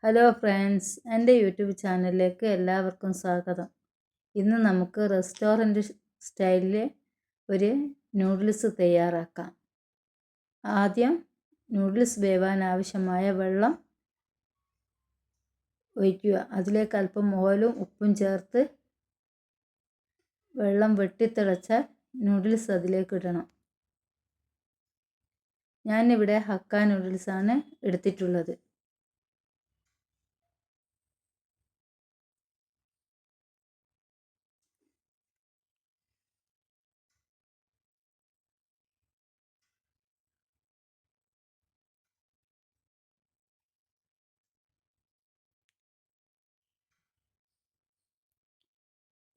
Hello friends, എൻ്റെ YouTube ചാനലിലേക്ക് എല്ലാവർക്കും സ്വാഗതം. ഇന്ന് നമുക്ക് റെസ്റ്റോറൻറ്റ് സ്റ്റൈലിൽ ഒരു നൂഡിൽസ് തയ്യാറാക്കാം. ആദ്യം നൂഡിൽസ് വേവാൻ ആവശ്യമായ വെള്ളം ഒഴിക്കുക. അതിലേക്ക് അല്പം ഓയിലും ഉപ്പും ചേർത്ത് വെള്ളം വെട്ടിത്തിളച്ചാൽ നൂഡിൽസ് അതിലേക്ക് ഇടണം. ഞാനിവിടെ ഹക്ക നൂഡിൽസാണ് എടുത്തിട്ടുള്ളത്.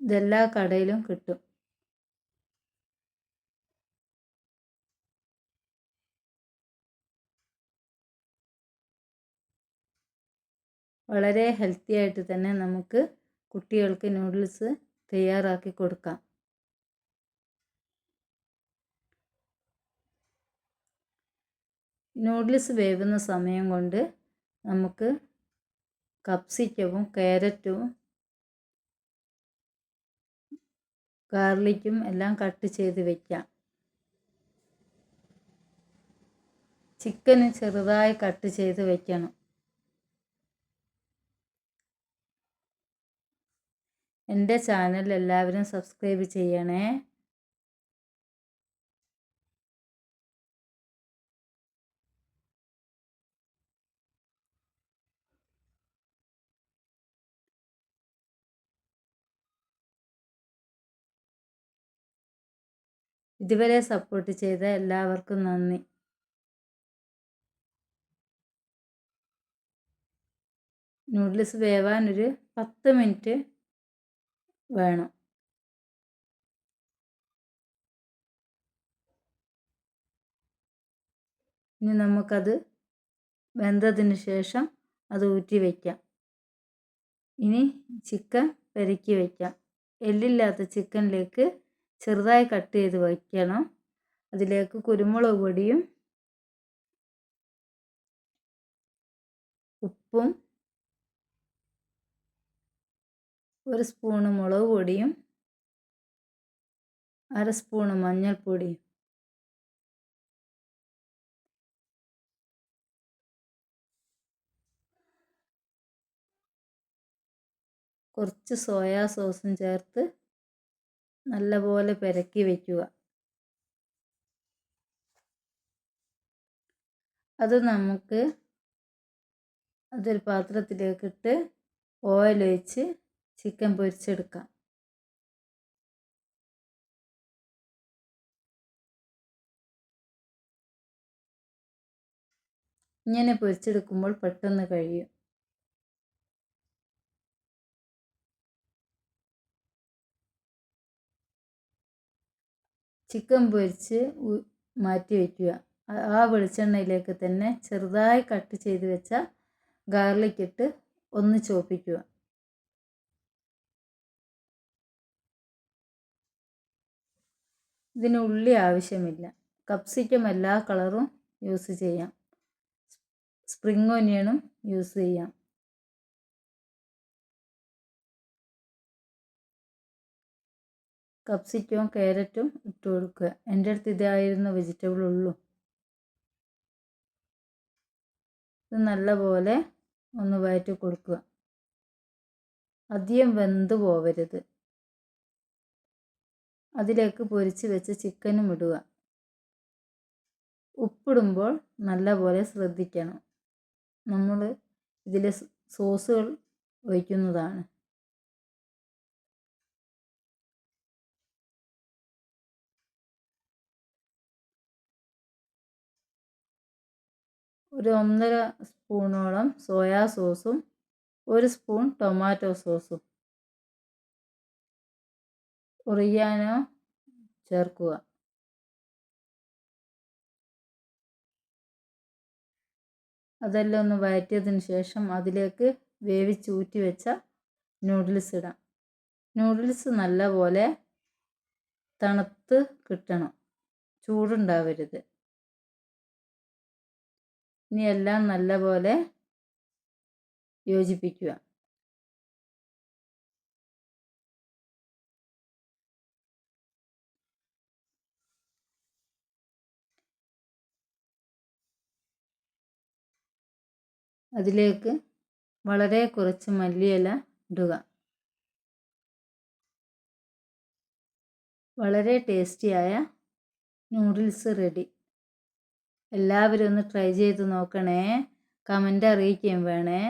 ഇതെല്ലാ കടയിലും കിട്ടും. വളരെ ഹെൽത്തി ആയിട്ട് തന്നെ നമുക്ക് കുട്ടികൾക്ക് നൂഡിൽസ് തയ്യാറാക്കി കൊടുക്കാം. നൂഡിൽസ് വേവുന്ന സമയം കൊണ്ട് നമുക്ക് കപ്സിക്കവും ക്യാരറ്റും ഗാർലിക്കും എല്ലാം കട്ട് ചെയ്ത് വയ്ക്കാം. ചിക്കന് ചെറുതായി കട്ട് ചെയ്ത് വയ്ക്കണം. എൻ്റെ ചാനൽ എല്ലാവരും സബ്സ്ക്രൈബ് ചെയ്യണേ. ഇതുവരെ സപ്പോർട്ട് ചെയ്ത എല്ലാവർക്കും നന്ദി. നൂഡിൽസ് വേവാൻ ഒരു 10 മിനിറ്റ് വേണം. ഇനി നമുക്കത് വെന്തതിന് ശേഷം അത് ഊറ്റി വയ്ക്കാം. ഇനി ചിക്കൻ പെരക്കി വയ്ക്കാം. എല്ലില്ലാത്ത ചിക്കനിലേക്ക് ചെറുതായി കട്ട് ചെയ്ത് വയ്ക്കണം. അതിലേക്ക് കുരുമുളക് പൊടിയും ഉപ്പും 1 സ്പൂണ് മുളക് പൊടിയും 1/2 സ്പൂണ് മഞ്ഞൾപ്പൊടിയും കുറച്ച് സോയാ സോസും ചേർത്ത് നല്ലപോലെ പെരക്കി വയ്ക്കുക. അത് നമുക്ക് അതൊരു പാത്രത്തിലേക്കിട്ട് ഓയിൽ ഒഴിച്ച് ചിക്കൻ പൊരിച്ചെടുക്കാം. ഇങ്ങനെ പൊരിച്ചെടുക്കുമ്പോൾ പെട്ടെന്ന് കഴിയും. ചിക്കൻ പൊരിച്ച് മാറ്റി വയ്ക്കുക. ആ വെളിച്ചെണ്ണയിലേക്ക് തന്നെ ചെറുതായി കട്ട് ചെയ്ത് വെച്ച ഗാർലിക് ഇട്ട് ഒന്ന് ചോപ്പിക്കുക. ഇതിന് ഉള്ളി ആവശ്യമില്ല. കപ്സിക്കം എല്ലാ കളറും യൂസ് ചെയ്യാം. സ്പ്രിംഗ് ഓനിയനും യൂസ് ചെയ്യാം. കപ്സിക്കവും ക്യാരറ്റും ഇട്ട് കൊടുക്കുക. എൻ്റെ അടുത്ത് ഇതായിരുന്നു വെജിറ്റബിൾ ഉള്ളൂ. ഇത് നല്ലപോലെ ഒന്ന് വഴറ്റി കൊടുക്കുക. അധികം വെന്ത് പോവരുത്. അതിലേക്ക് പൊരിച്ച് വെച്ച് ചിക്കനും ഇടുക. ഉപ്പിടുമ്പോൾ നല്ലപോലെ ശ്രദ്ധിക്കണം. നമ്മൾ ഇതിൽ സോസുകൾ ഒഴിക്കുന്നതാണ്. ഒരു 1.5 സ്പൂണോളം സോയാ സോസും 1 സ്പൂൺ ടൊമാറ്റോ സോസും ഒറിഗാനോ ചേർക്കുക. അതെല്ലാം ഒന്ന് വഴറ്റിയതിന് ശേഷം അതിലേക്ക് വേവിച്ച് ഊറ്റി വെച്ച നൂഡിൽസ് ഇടാം. നൂഡിൽസ് നല്ലപോലെ തണുത്ത് കിട്ടണം, ചൂടുണ്ടാവരുത്. ഇനി എല്ലാം നല്ലപോലെ യോജിപ്പിക്കുക. അതിലേക്ക് വളരെ കുറച്ച് മല്ലിയില ഇടുക. വളരെ ടേസ്റ്റിയായ നൂഡിൽസ് റെഡി. എല്ലാവരും ഒന്ന് ട്രൈ ചെയ്ത് നോക്കണേ. കമൻ്റ് അറിയിക്കുകയും വേണേ.